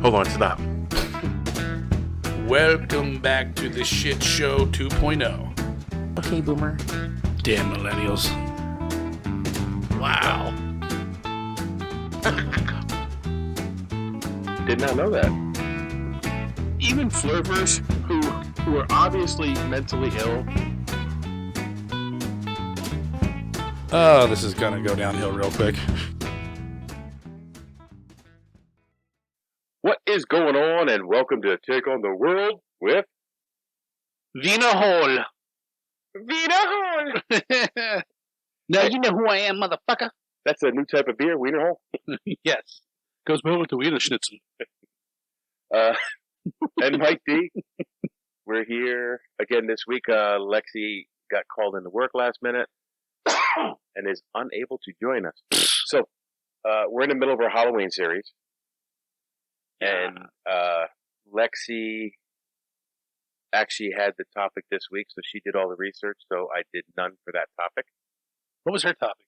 Hold on, stop. Welcome back to the Shit Show 2.0. Okay, Boomer. Damn millennials. Wow. Did not know that. Even flirters who are obviously mentally ill. Oh, this is gonna go downhill real quick. What is going on? And welcome to Take on the World with Wiener Hole. Wiener Hole. Now you know who I am, motherfucker. That's a new type of beer, Wiener Hole. Yes. Goes well with the Wiener Schnitzel. And Mike D. We're here again this week. Lexi got called into work last minute and is unable to join us. So we're in the middle of our Halloween series. And Lexi actually had the topic this week, so she did all the research, so I did none for that topic. What was her topic?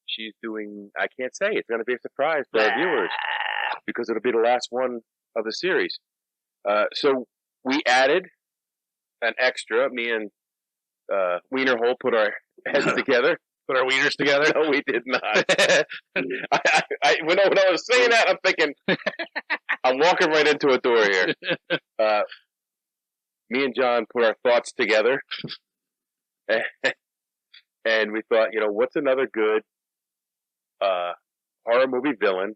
She's doing, I can't say, it's going to be a surprise for our viewers, because it'll be the last one of the series. So we added an extra, me and Wiener Hole put our heads together. Put our wieners together? No, we did not. When I was saying that, I'm thinking, I'm walking right into a door here. Me and John put our thoughts together. And we thought, what's another good horror movie villain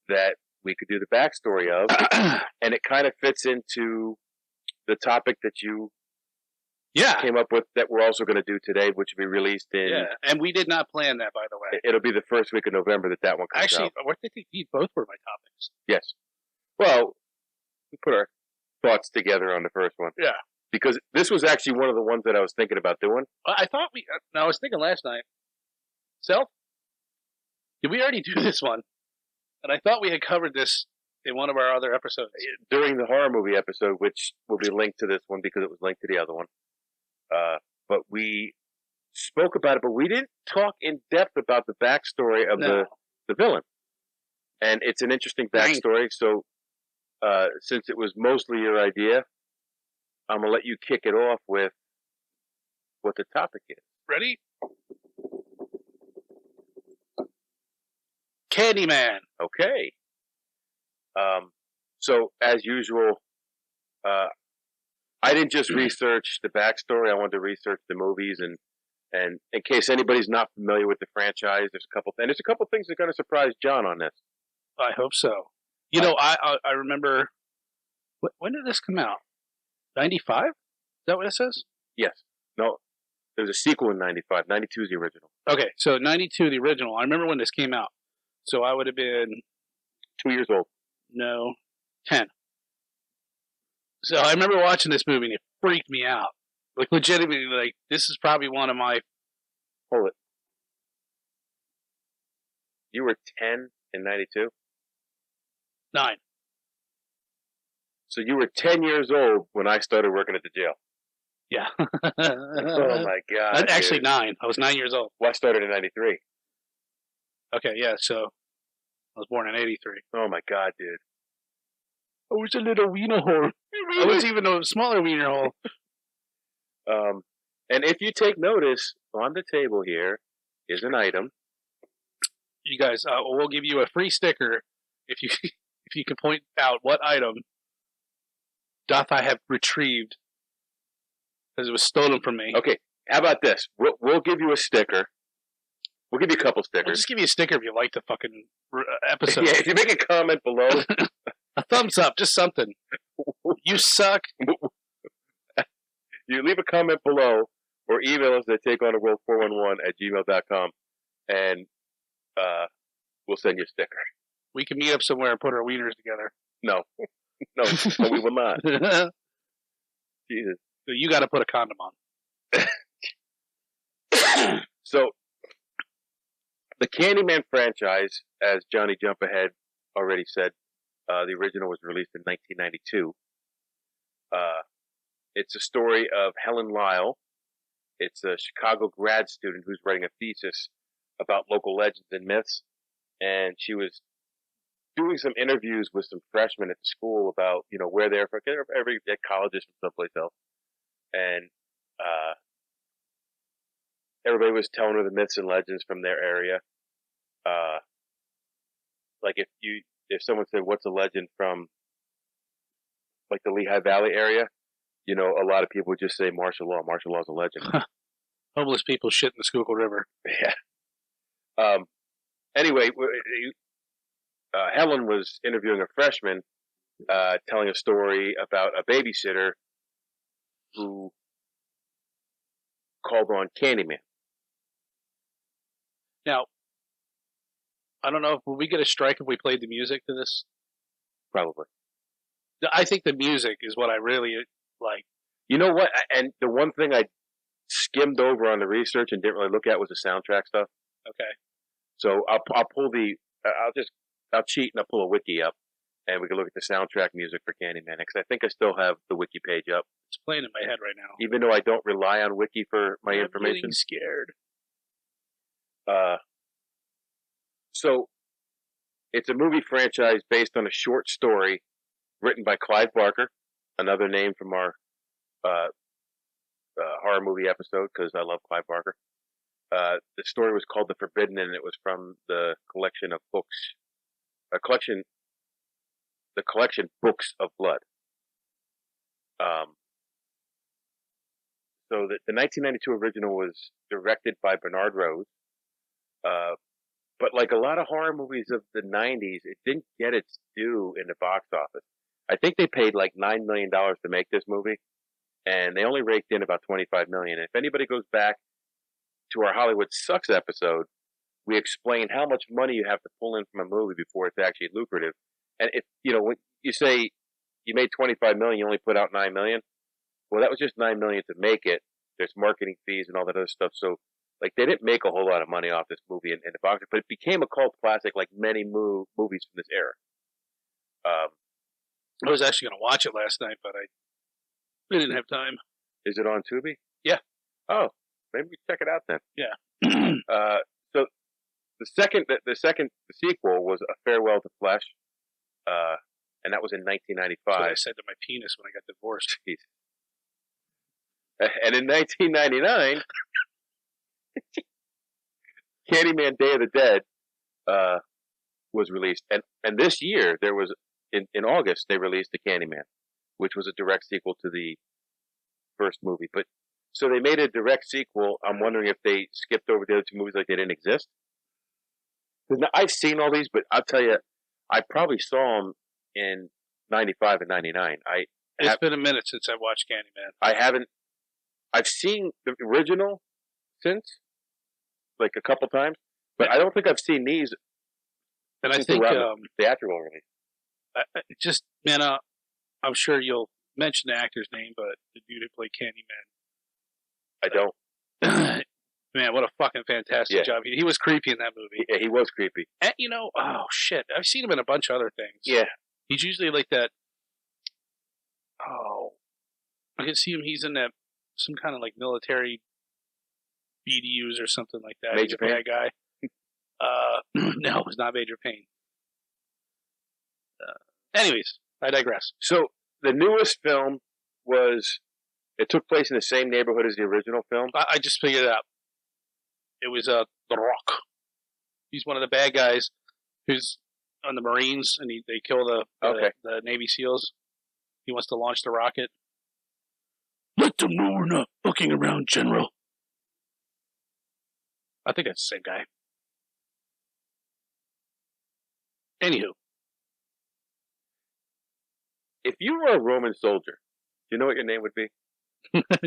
that we could do the backstory of? And it kind of fits into the topic that you came up with that we're also going to do today, which will be released in... Yeah, and we did not plan that, by the way. It'll be the first week of November that one comes out. Actually, I think these both were my topics. Yes. Well, we put our thoughts together on the first one. Yeah. Because this was actually one of the ones that I was thinking about doing. I was thinking last night, Self, did we already do this one? And I thought we had covered this in one of our other episodes. During the horror movie episode, which will be linked to this one because it was linked to the other one. But we spoke about it, but we didn't talk in depth about the backstory of the villain. And it's an interesting backstory. So, since it was mostly your idea, I'm going to let you kick it off with what the topic is. Ready? Candyman. Okay. So, as usual, I didn't just research the backstory. I wanted to research the movies, and in case anybody's not familiar with the franchise, there's a couple things that are going to surprise John on this. I hope so. I remember. When did this come out? 95? Is that what it says? Yes. No. There's a sequel in 95. 92 is the original. Okay, so 92 the original. I remember when this came out. So I would have been 2 years old. No, 10. So I remember watching this movie and it freaked me out. Like, legitimately, this is probably one of my... Hold it. You were 10 in 92? 9. So you were 10 years old when I started working at the jail? Yeah. Oh, my God. Actually, 9. I was 9 years old. Well, I started in 93. Okay, yeah, so I was born in 83. Oh, my God, dude. I was a little wiener hole. I was even a smaller wiener hole. And if you take notice, on the table here is an item. You guys, we'll give you a free sticker if you can point out what item doth I have retrieved because it was stolen from me. Okay, how about this? We'll give you a sticker. We'll give you a couple stickers. We'll just give you a sticker if you like the fucking episode. Yeah, if you make a comment below. A thumbs up, just something. You suck. You leave a comment below or email us at takeontheworld411@gmail.com and we'll send you a sticker. We can meet up somewhere and put our wieners together. No, we will not. Jesus. So you got to put a condom on. So, the Candyman franchise, as Johnny Jump Ahead already said, the original was released in 1992. It's a story of Helen Lyle. It's a Chicago grad student who's writing a thesis about local legends and myths. And she was doing some interviews with some freshmen at the school about where they're from. Every college is from someplace else, and everybody was telling her the myths and legends from their area. Like if someone said, "What's a legend from like the Lehigh Valley area?" A lot of people would just say martial law. Martial law is a legend. Homeless people shit in the Schuylkill River. Yeah. Anyway, Helen was interviewing a freshman, telling a story about a babysitter who called on Candyman. Now, I don't know, would we get a strike if we played the music to this? Probably. I think the music is what I really like. You know what? And the one thing I skimmed over on the research and didn't really look at was the soundtrack stuff. Okay. So I'll pull I'll cheat and I'll pull a wiki up, and we can look at the soundtrack music for Candyman, because I think I still have the wiki page up. It's playing in my head right now. Even though I don't rely on wiki for my information. I'm scared. So it's a movie franchise based on a short story written by Clive Barker, another name from our horror movie episode, because I love Clive Barker. The story was called The Forbidden, and it was from the collection of books, the collection Books of Blood. So the 1992 original was directed by Bernard Rose, but like a lot of horror movies of the 90s, it didn't get its due in the box office. I think they paid like $9 million to make this movie, and they only raked in about $25 million. If anybody goes back to our Hollywood Sucks episode, we explained how much money you have to pull in from a movie before it's actually lucrative. And if when you say you made $25 million, you only put out $9 million. Well, that was just $9 million to make it. There's marketing fees and all that other stuff. So, like, they didn't make a whole lot of money off this movie in the box, but it became a cult classic, like many movies from this era. I was actually going to watch it last night, but I didn't have time. Is it on Tubi? Yeah. Oh, maybe we check it out then. Yeah. So the sequel was A Farewell to Flesh, and that was in 1995. That's what I said to my penis when I got divorced. And in 1999, Candyman Day of the Dead was released, and this year there was in August they released the Candyman, which was a direct sequel to the first movie. But so they made a direct sequel. I'm wondering if they skipped over the other two movies like they didn't exist. Now, I've seen all these, but I'll tell you, I probably saw them in 95 and 99. It's been a minute since I watched Candyman. I haven't. I've seen the original since, like a couple times, but I don't think I've seen these. And I think theatrical release. I'm sure you'll mention the actor's name, but the dude who played Candyman. I don't. Man, what a fucking fantastic job. He was creepy in that movie. Yeah, he was creepy. And, oh, shit. I've seen him in a bunch of other things. Yeah. He's usually like that. Oh. I can see him. He's in that, some kind of like military BDUs or something like that. Major Payne? Bad guy. No, it was not Major Payne. Anyways, I digress. So, the newest film it took place in the same neighborhood as the original film. I just figured it out. It was The Rock. He's one of the bad guys who's on the Marines, and they kill the Navy SEALs. He wants to launch the rocket. Let them know we're not fucking around, General. I think that's the same guy. Anywho. If you were a Roman soldier, do you know what your name would be?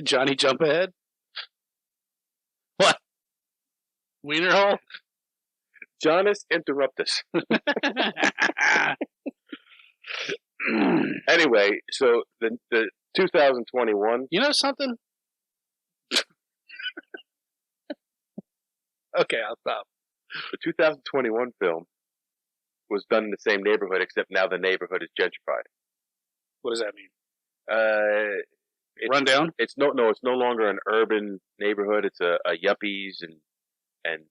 Johnny Jump Ahead? What? Wiener Hole? Janus Interruptus. Anyway, so the 2021. You know something? Okay, I'll stop. The 2021 film was done in the same neighborhood, except now the neighborhood is gentrified. What does that mean? Run down? It's no longer an urban neighborhood. It's a yuppies and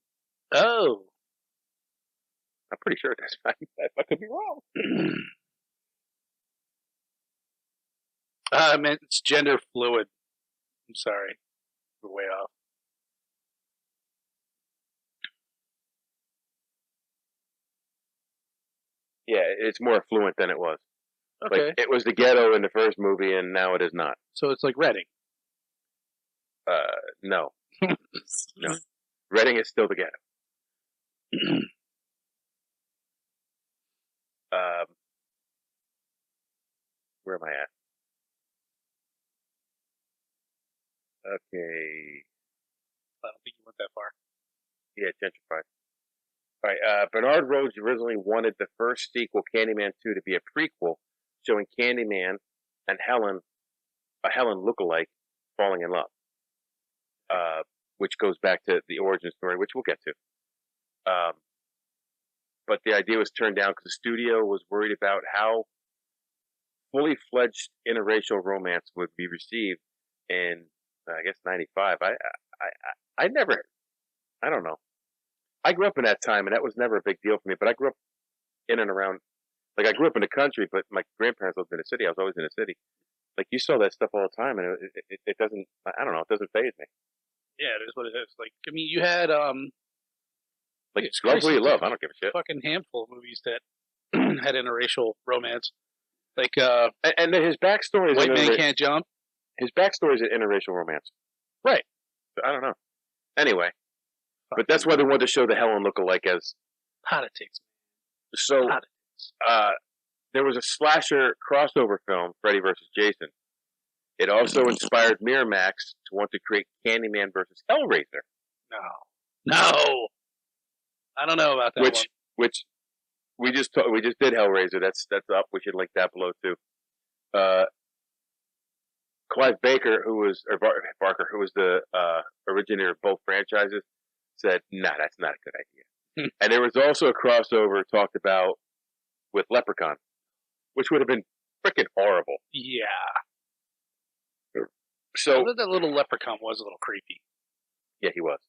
oh, I'm pretty sure that's right. I could be wrong. I meant it's gender fluid. I'm sorry. We're way off. Yeah, it's more fluent than it was. Okay. Like, it was the ghetto in the first movie, and now it is not. So it's like Reading. No. No. Reading is still the ghetto. Where am I at? Okay. I don't think you went that far. Yeah, gentrified. All right. Bernard Rhodes originally wanted the first sequel, Candyman 2, to be a prequel showing Candyman and a Helen lookalike, falling in love. Which goes back to the origin story, which we'll get to. But the idea was turned down because the studio was worried about how fully fledged interracial romance would be received in, I guess, '95. I never, I don't know. I grew up in that time, and that was never a big deal for me. But I grew up in and around, like I grew up in the country, but my grandparents lived in the city. I was always in the city. Like you saw that stuff all the time, and it doesn't. I don't know. It doesn't faze me. Yeah, it is what it is. Like, I mean, you had like it's love who you love. I don't give a shit. Fucking handful of movies that had interracial romance. Like and his backstory is White Man Can't Jump. His backstory is an interracial romance. Right. I don't know. Anyway, but that's why they wanted to show the Helen lookalike as politics. So, there was a slasher crossover film, Freddy vs. Jason. It also inspired Miramax to want to create Candyman vs. Hellraiser. No, I don't know about that. Which we just did Hellraiser. That's up. We should link that below too. Clive Barker, who was the originator of both franchises, said, "Nah, that's not a good idea." And there was also a crossover talked about with Leprechaun, which would have been freaking horrible. Yeah. So I thought that little leprechaun was a little creepy. Yeah, he was.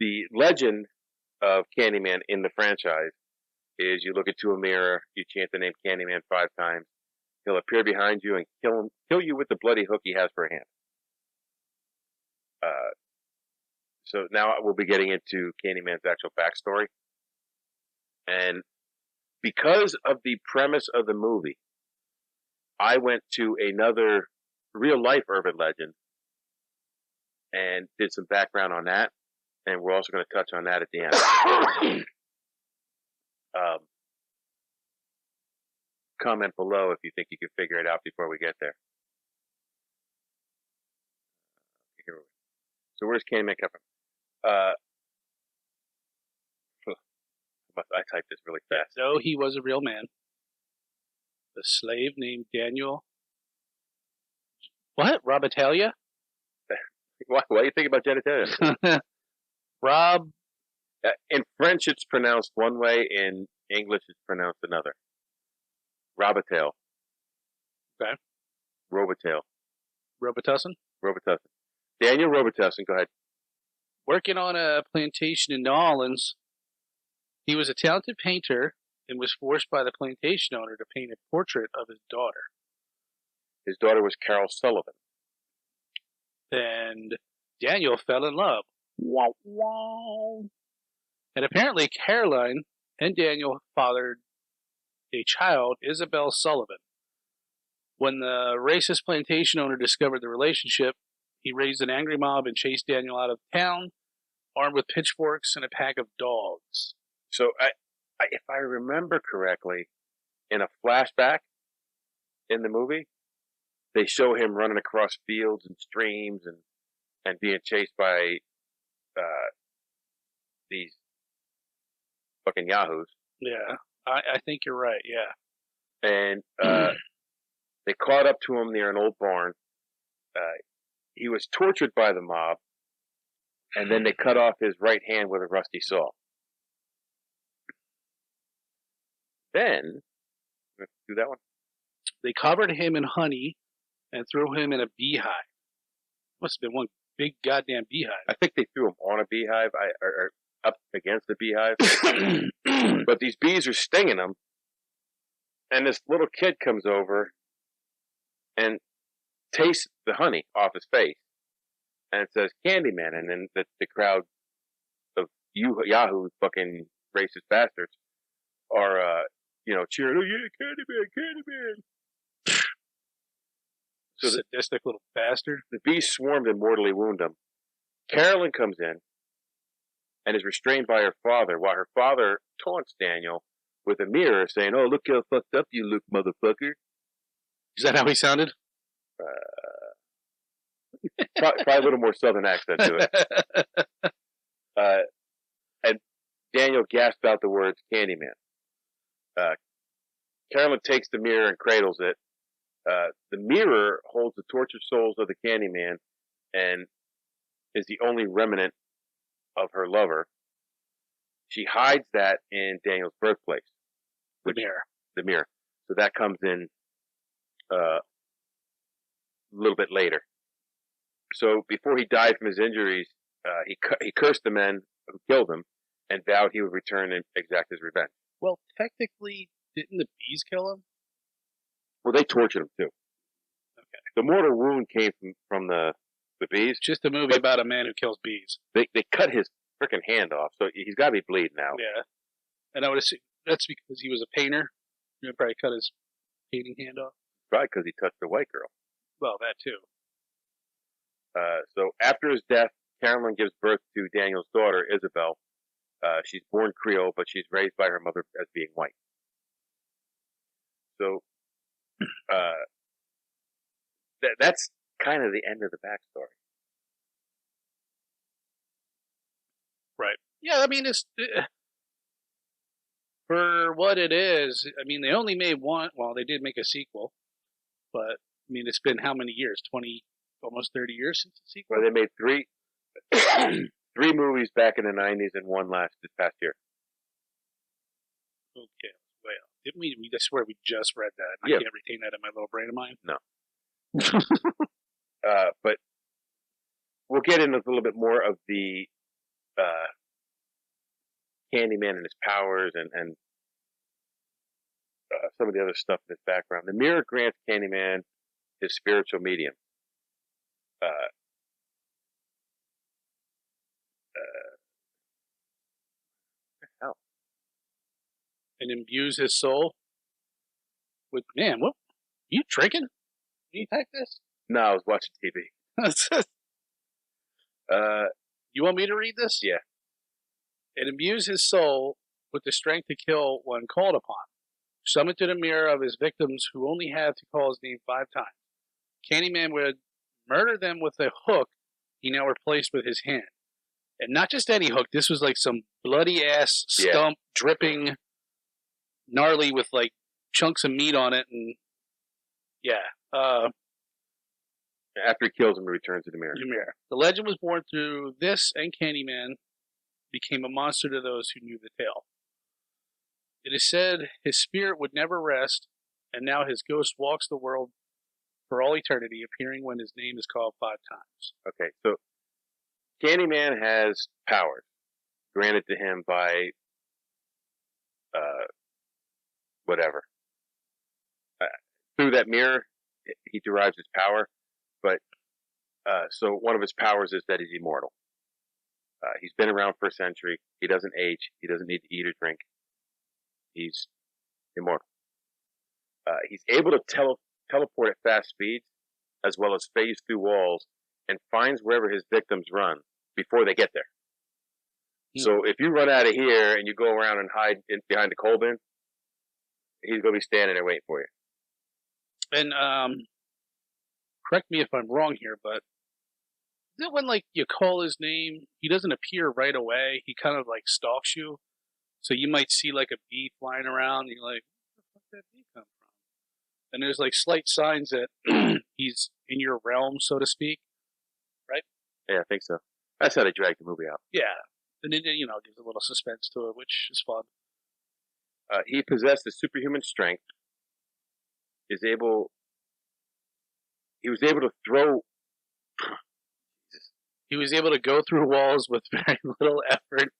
The legend of Candyman in the franchise is you look into a mirror, you chant the name Candyman 5 times, he'll appear behind you and kill you with the bloody hook he has for a hand. So now we'll be getting into Candyman's actual backstory. And because of the premise of the movie, I went to another real-life urban legend and did some background on that. And we're also going to touch on that at the end. Comment below if you think you can figure it out before we get there. So where's Candyman come from? I typed this really fast. So he was a real man. A slave named Daniel. What? Robitalia? Why are you thinking about genitalia? Rob. In French, it's pronounced one way. In English, it's pronounced another. Robitaille. Okay. Robitaille. Robitussin? Robitussin. Daniel Robitussin, go ahead. Working on a plantation in New Orleans, he was a talented painter and was forced by the plantation owner to paint a portrait of his daughter. His daughter was Carol Sullivan. And Daniel fell in love. Wow, wow. And apparently Caroline and Daniel fathered a child, Isabel Sullivan. When the racist plantation owner discovered the relationship, he raised an angry mob and chased Daniel out of town, armed with pitchforks and a pack of dogs. So, if I remember correctly, in a flashback in the movie, they show him running across fields and streams and being chased by these fucking yahoos. Yeah, I think you're right, yeah. And they caught up to him near an old barn. He was tortured by the mob, and then they cut off his right hand with a rusty saw. Then, do that one. They covered him in honey and threw him in a beehive. Must have been one big goddamn beehive. I think they threw him on a beehive. up against the beehive. But these bees are stinging him. And this little kid comes over and tastes the honey off his face. And it says Candyman. And then the crowd of Yahoo fucking racist bastards are, cheering, oh yeah, Candyman, Candyman. So sadistic little bastard. The bees swarmed and mortally wound him. Carolyn comes in and is restrained by her father, while her father taunts Daniel with a mirror, saying, "Oh, look how fucked up you look, motherfucker." Is that how he sounded? Probably a little more southern accent to it. And Daniel gasps out the words, Candyman. Carolyn takes the mirror and cradles it. The mirror holds the tortured souls of the Candyman and is the only remnant of her lover. She hides that in Daniel's birthplace. The mirror. The mirror. So that comes in a little bit later. So before he died from his injuries, he cursed the men who killed him and vowed he would return and exact his revenge. Well, technically, didn't the bees kill him? Well, they tortured him too. Okay. The mortal wound came from the bees. Just a movie about a man who kills bees. They cut his freaking hand off, so he's got to be bleeding now. Yeah. And I would assume that's because he was a painter. He would probably cut his painting hand off. Probably because he touched a white girl. Well, that too. So after his death, Carolyn gives birth to Daniel's daughter, Isabel. She's born Creole, but she's raised by her mother as being white. So that's kind of the end of the backstory. Right. Yeah, I mean, it's for what it is. I mean, they only made one. Well, they did make a sequel, but I mean, it's been how many years? 20, almost 30 years since the sequel. Well, they made three movies back in the 90s and one this past year. Okay. Well, didn't we? I swear we just read that. I can't retain that in my little brain of mine. No. But we'll get into a little bit more of the Candyman and his powers and some of the other stuff in his background. The mirror grants Candyman his spiritual medium. Hell. And imbues his soul with, man, what? You drinking? You type this? No, I was watching TV. You want me to read this? Yeah. It imbues his soul with the strength to kill when called upon. Summoned to the mirror of his victims who only had to call his name 5 times. Candyman would murder them with a hook he now replaced with his hand. And not just any hook. This was like some bloody-ass stump, dripping, gnarly with like chunks of meat on it. And yeah. After he kills him, he returns to the mirror. The legend was born through this, and Candyman became a monster to those who knew the tale. It is said his spirit would never rest, and now his ghost walks the world for all eternity, appearing when his name is called 5 times. Okay, so Candyman has powers granted to him by whatever. Through that mirror, he derives his power, but so one of his powers is that he's immortal. He's been around for a century. He doesn't age. He doesn't need to eat or drink. He's immortal. He's able to teleport at fast speeds, as well as phase through walls, and finds wherever his victims run before they get there. So if you run out of here and you go around and hide behind the coal bin, he's going to be standing there waiting for you. And correct me if I'm wrong here, but is it when like you call his name, he doesn't appear right away? He kind of like stalks you, so you might see like a bee flying around, and you're like, "Where the fuck did that bee come from?" And there's like slight signs that he's in your realm, so to speak, right? Yeah, I think so. That's how they dragged the movie out. Yeah, and it gives a little suspense to it, which is fun. He possessed a superhuman strength. He was able to throw. He was able to go through walls with very little effort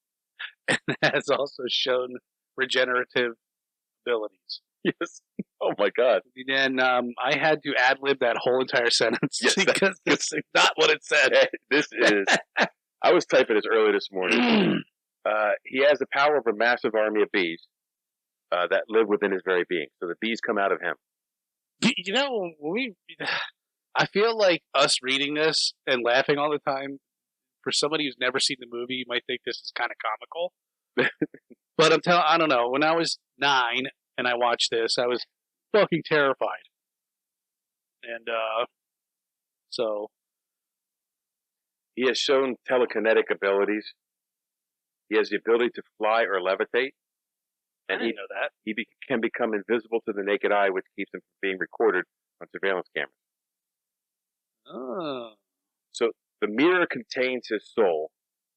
and has also shown regenerative abilities. Yes. Oh my God. And I had to ad lib that whole entire sentence Yes, because this is not what it said. This is. I was typing this early this morning. He has the power of a massive army of bees that live within his very being. So the bees come out of him. You know, I feel like us reading this and laughing all the time, for somebody who's never seen the movie, you might think this is kind of comical. But I don't know. When I was 9 and I watched this, I was fucking terrified. And so He has shown telekinetic abilities. He has the ability to fly or levitate. And I didn't know that. He can become invisible to the naked eye, which keeps him from being recorded on surveillance cameras. Oh. So the mirror contains his soul,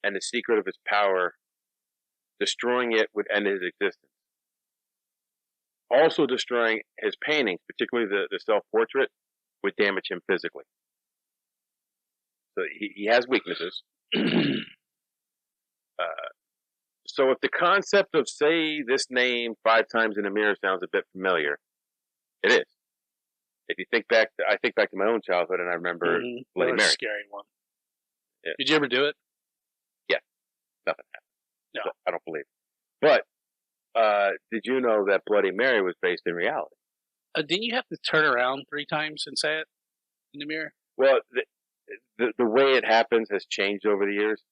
and the secret of his power, destroying it would end his existence. Also destroying his paintings, particularly the self-portrait, would damage him physically. So he has weaknesses. So if the concept of say this name 5 times in a mirror sounds a bit familiar, it is. If you think back, I think back to my own childhood, and I remember Bloody Mary. Scary one. Yeah. Did you ever do it? Yeah, nothing happened. No, so I don't believe it. But did you know that Bloody Mary was based in reality? Didn't you have to turn around 3 times and say it in the mirror? Well, the way it happens has changed over the years.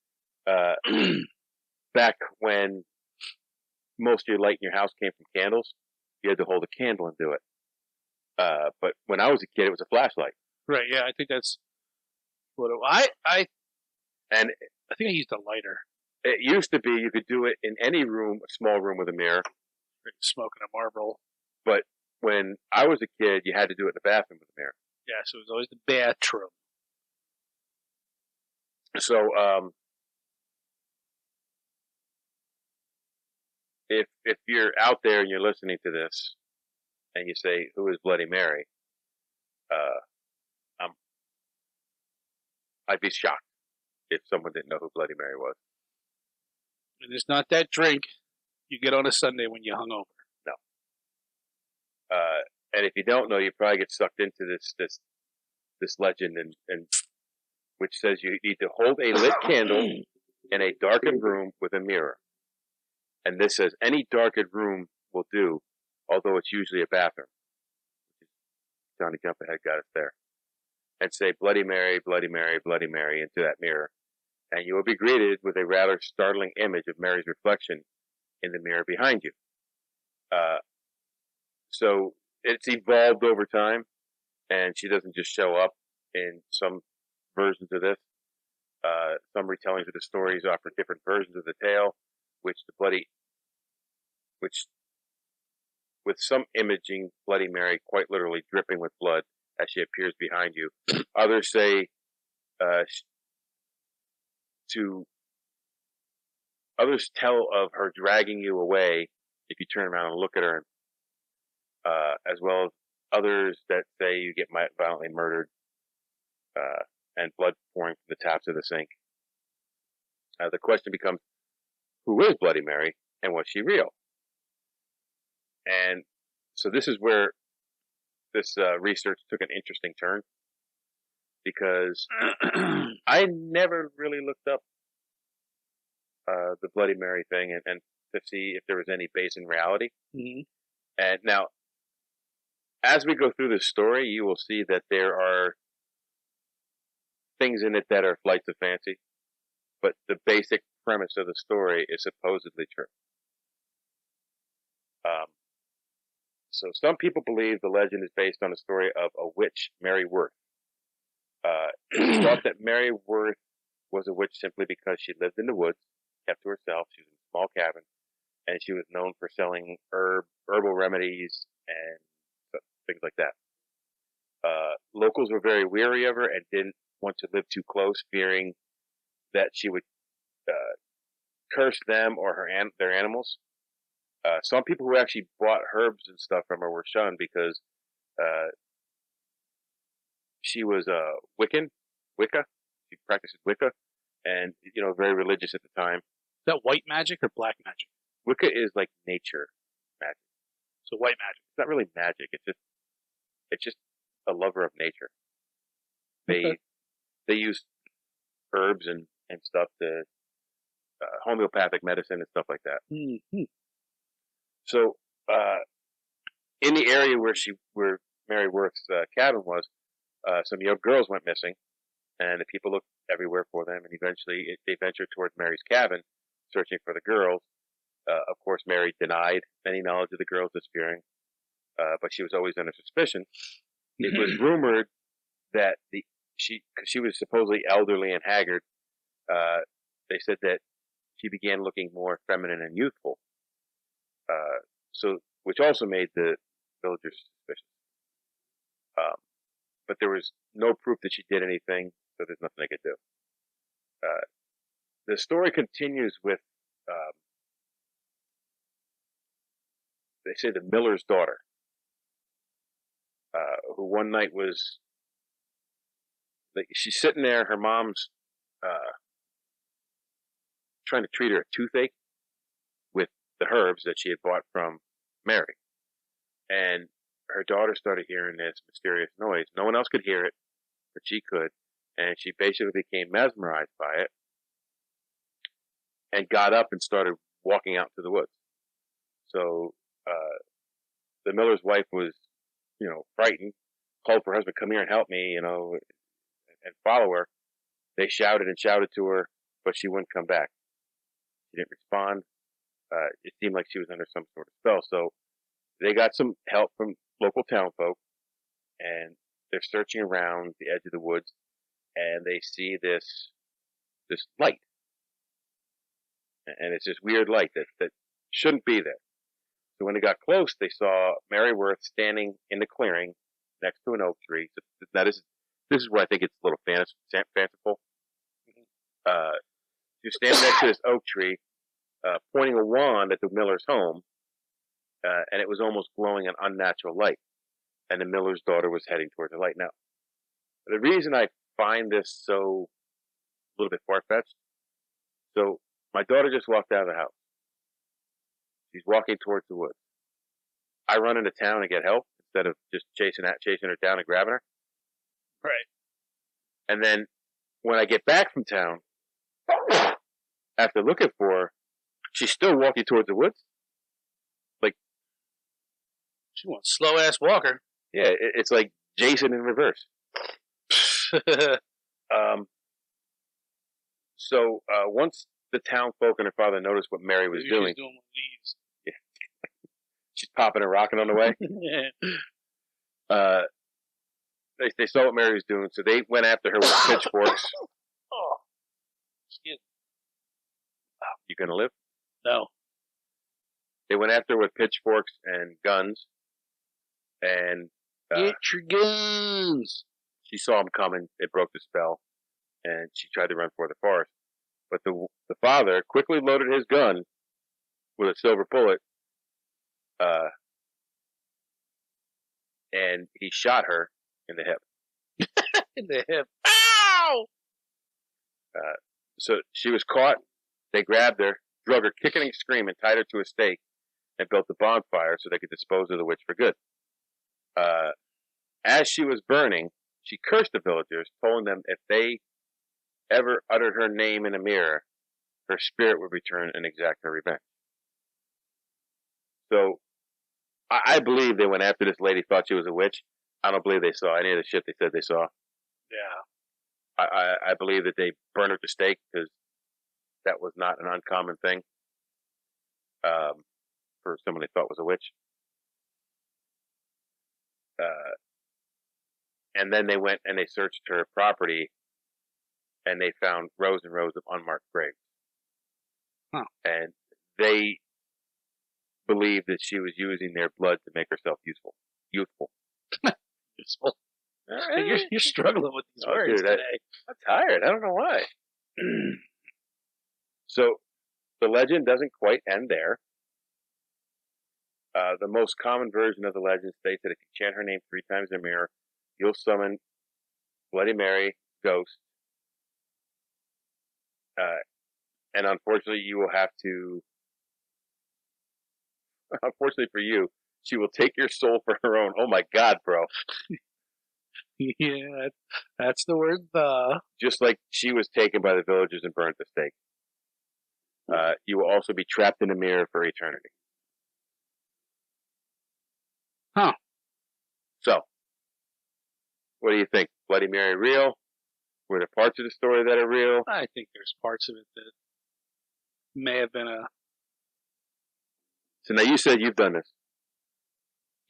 Back when most of your light in your house came from candles, you had to hold a candle and do it. But when I was a kid, it was a flashlight. Right. Yeah, I think that's what I think I used a lighter. It used to be you could do it in any room, a small room with a mirror. Smoking a Marlboro. But when I was a kid, you had to do it in the bathroom with a mirror. Yeah, so it was always the bathroom. So if you're out there and you're listening to this, and you say, "Who is Bloody Mary?" I'd be shocked if someone didn't know who Bloody Mary was. And it's not that drink you get on a Sunday when you're hungover. No. And if you don't know, you probably get sucked into this legend, and which says you need to hold a lit candle in a darkened room with a mirror. And this says any darkened room will do, although it's usually a bathroom. Johnny Jump Ahead got us there. And say, Bloody Mary, Bloody Mary, Bloody Mary into that mirror. And you will be greeted with a rather startling image of Mary's reflection in the mirror behind you. So it's evolved over time, and she doesn't just show up in some versions of this. Some retellings of the stories offer different versions of the tale, which with some imaging Bloody Mary quite literally dripping with blood as she appears behind you. Others say others tell of her dragging you away if you turn around and look at her, as well as others that say you get violently murdered and blood pouring from the taps of the sink. The question becomes, who is Bloody Mary, and was she real? And so this is where this research took an interesting turn, because I never really looked up the Bloody Mary thing and to see if there was any base in reality. Mm-hmm. And now, as we go through this story, you will see that there are things in it that are flights of fancy, but the basic premise of the story is supposedly true. So some people believe the legend is based on the story of a witch, Mary Worth. It's thought that Mary Worth was a witch simply because she lived in the woods, kept to herself. She was in a small cabin, and she was known for selling herbal remedies and things like that. Locals were very weary of her and didn't want to live too close, fearing that she would curse them or their animals. Some people who actually bought herbs and stuff from her were shunned because she was Wicca. She practiced Wicca, and very religious at the time. that white magic or black magic? Wicca is like nature magic. So white magic. It's not really magic. It's just a lover of nature. Okay. They use herbs and stuff to homeopathic medicine and stuff like that. Mm-hmm. So in the area where Mary Worth's cabin was, some young girls went missing, and the people looked everywhere for them, and eventually they ventured towards Mary's cabin, searching for the girls. Of course, Mary denied any knowledge of the girls disappearing, but she was always under suspicion. It was rumored that because she was supposedly elderly and haggard, they said that she began looking more feminine and youthful. Which also made the villagers suspicious. But there was no proof that she did anything, so there's nothing they could do. The story continues with, they say, the miller's daughter, who one night she's sitting there, her mom's trying to treat her a toothache with the herbs that she had bought from Mary. And her daughter started hearing this mysterious noise. No one else could hear it, but she could. And she basically became mesmerized by it and got up and started walking out to the woods. So the miller's wife was, frightened, called for her husband, come here and help me, and follow her. They shouted and shouted to her, but she wouldn't come back. She didn't respond. It seemed like she was under some sort of spell. So they got some help from local town folk, and they're searching around the edge of the woods, and they see this light. And it's this weird light that shouldn't be there. So when they got close, they saw Mary Worth standing in the clearing next to an oak tree. So now this is where I think it's a little fanciful. She was standing next to this oak tree, pointing a wand at the miller's home, and it was almost glowing an unnatural light. And the miller's daughter was heading towards the light. Now, the reason I find this so a little bit far-fetched, so my daughter just walked out of the house. She's walking towards the woods. I run into town and get help instead of just chasing her down and grabbing her. Right. And then when I get back from town, after looking for her, she's still walking towards the woods. Like, she wants slow ass walker. Yeah, it's like Jason in reverse. So once the town folk and her father noticed what Mary was doing, she's doing one of these. She's popping and rocking on the way. Yeah. They saw what Mary was doing, so they went after her with pitchforks. Oh, excuse me. You gonna live? No. They went after her with pitchforks and guns, and get your guns. She saw him coming. It broke the spell, and she tried to run for the forest. But the father quickly loaded his gun with a silver bullet, and he shot her in the hip. In the hip. Ow! So she was caught. They grabbed her, drug her kicking and screaming, tied her to a stake, and built a bonfire so they could dispose of the witch for good. As she was burning, she cursed the villagers, telling them if they ever uttered her name in a mirror, her spirit would return and exact her revenge. So, I believe they went after this lady, thought she was a witch. I don't believe they saw any of the shit they said they saw. Yeah. I believe that they burned her at the stake because that was not an uncommon thing for someone they thought was a witch. And then they went and they searched her property, and they found rows and rows of unmarked graves. Huh. And they believed that she was using their blood to make herself youthful. Useful. You're struggling with these words dude, today. I'm tired. I don't know why. So, the legend doesn't quite end there. The most common version of the legend states that if you chant her name 3 times in a mirror, you'll summon Bloody Mary, ghost, And unfortunately, you will have to. Unfortunately for you, she will take your soul for her own. Oh my God, bro! Yeah, that's the word. Just like she was taken by the villagers and burned at the stake. You will also be trapped in a mirror for eternity. Huh. So, what do you think? Bloody Mary real? Were there parts of the story that are real? I think there's parts of it that may have been a So now you said you've done this.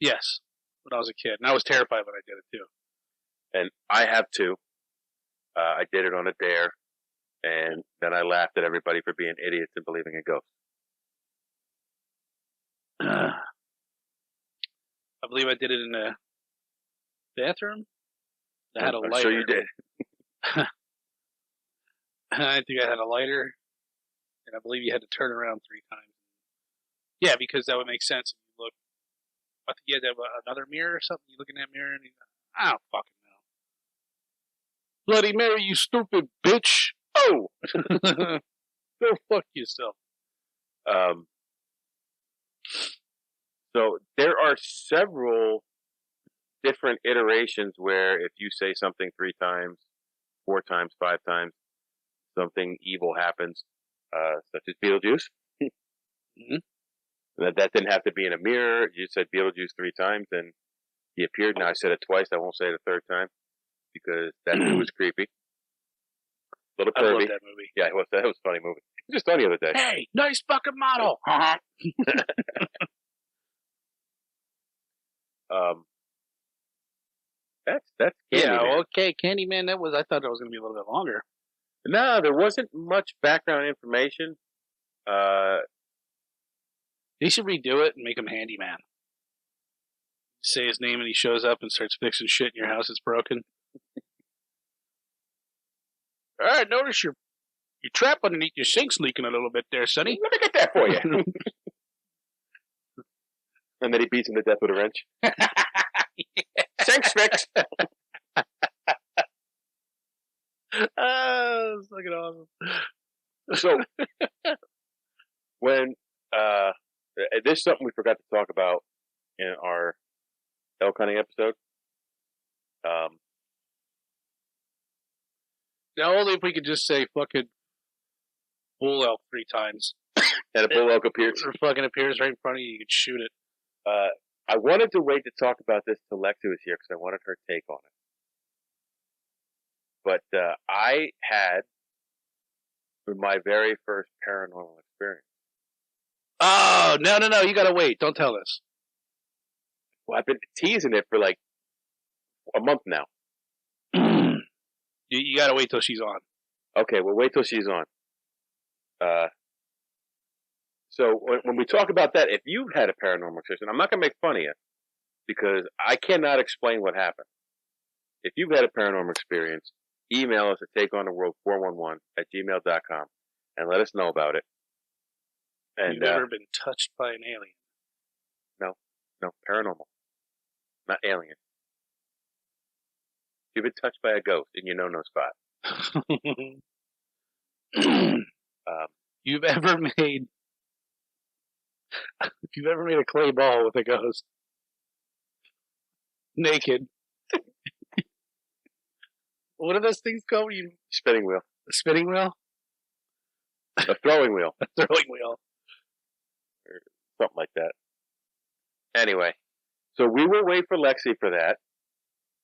yes when I was a kid, and I was terrified when I did it too. And I have too. I did it on a dare, and then I laughed at everybody for being idiots and believing in ghosts. I believe I did it in the bathroom. I had a I'm lighter. sure you did. I think I had a lighter, and I believe you had to turn around 3 times. Yeah, because that would make sense. If you look, I think you had to have another mirror or something. You look in that mirror, and I don't fucking know. Bloody Mary, you stupid bitch! Oh, go fuck yourself. So there are several different iterations where if you say something 3 times, 4 times, 5 times, something evil happens, such as Beetlejuice. Mm-hmm. That didn't have to be in a mirror. You said Beetlejuice 3 times, and he appeared. Now I said it twice. I won't say it a 3rd time because that was creepy. Little I love pervy. that movie. Yeah, that was a funny movie. It was just on the other day. Hey, nice fucking model. Uh-huh. That's Yeah, Candyman. okay, Candyman. I thought that was gonna be a little bit longer. No, there wasn't much background information. They should redo it and make him Handyman. Say his name and he shows up and starts fixing shit in your house that's broken. All right, notice your trap underneath your sink's leaking a little bit there, Sonny. Let me get that for you. And then he beats him to death with a wrench. Sink's fixed. Oh, that's fucking awesome. So when this is something we forgot to talk about in our elk hunting episode. Now, only if we could just say fucking bull elk 3 times. And a bull elk appears. Or fucking appears right in front of you, you could shoot it. I wanted to wait to talk about this till Lexi was here because I wanted her take on it. But I had my very first paranormal experience. Oh, no, you gotta wait. Don't tell us. Well, I've been teasing it for like a month now. You gotta wait till she's on. Okay, well, wait till she's on. So when we talk about that, if you've had a paranormal experience, I'm not going to make fun of you because I cannot explain what happened. If you've had a paranormal experience, email us at takeontheworld411@gmail.com and let us know about it. And you've ever been touched by an alien? No, paranormal, not alien. You've been touched by a ghost in your no spot. You've ever made a clay ball with a ghost naked. What are those things called? Spinning wheel. A spinning wheel? A throwing wheel. A throwing wheel. Or something like that. Anyway, so we will wait for Lexi for that.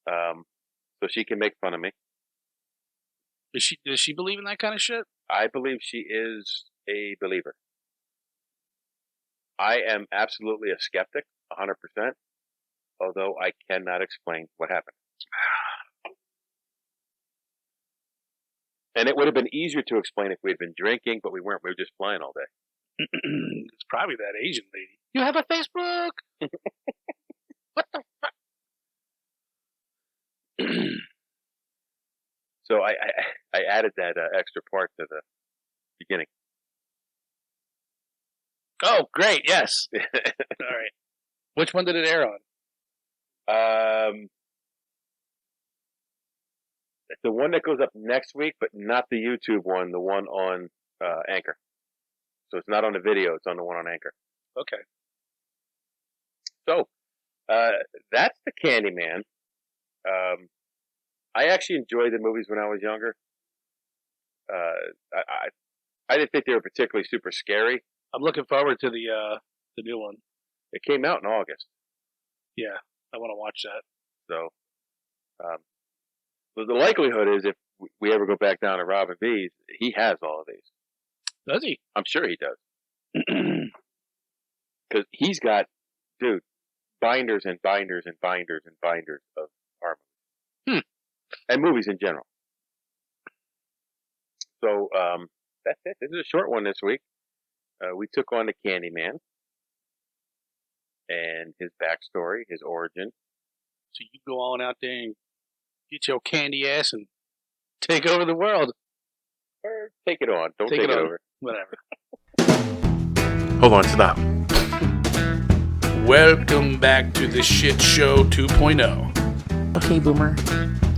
So she can make fun of me. Does she believe in that kind of shit? I believe she is a believer. I am absolutely a skeptic, 100%, although I cannot explain what happened. And it would have been easier to explain if we had been drinking, but we weren't. We were just flying all day. It's probably that Asian lady. You have a Facebook? What the fuck? So I added that extra part to the beginning. Oh, great! Yes. All right. Which one did it air on? The one that goes up next week, but not the YouTube one. The one on Anchor. So it's not on the video; it's on the one on Anchor. Okay. So that's the Candyman. I actually enjoyed the movies when I was younger. I didn't think they were particularly super scary. I'm looking forward to the new one. It came out in August. Yeah, I want to watch that. So, the likelihood is if we ever go back down to Robin B's, he has all of these. Does he? I'm sure he does. Because he's got, dude, binders and binders and binders and binders of horror movies. And movies in general. So, that's it. This is a short one this week. We took on the Candyman and his backstory, his origin. So you go on out there and get your candy ass and take over the world. Or take it on. Don't take it over. Whatever. Hold on, stop. Welcome back to the Shit Show 2.0. Okay, boomer.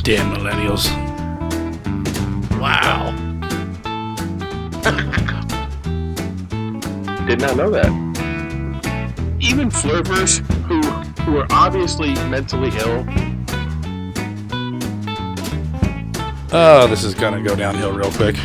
Damn millennials. Wow. Did not know that. Even flirters who are obviously mentally ill. Oh, this is gonna go downhill real quick.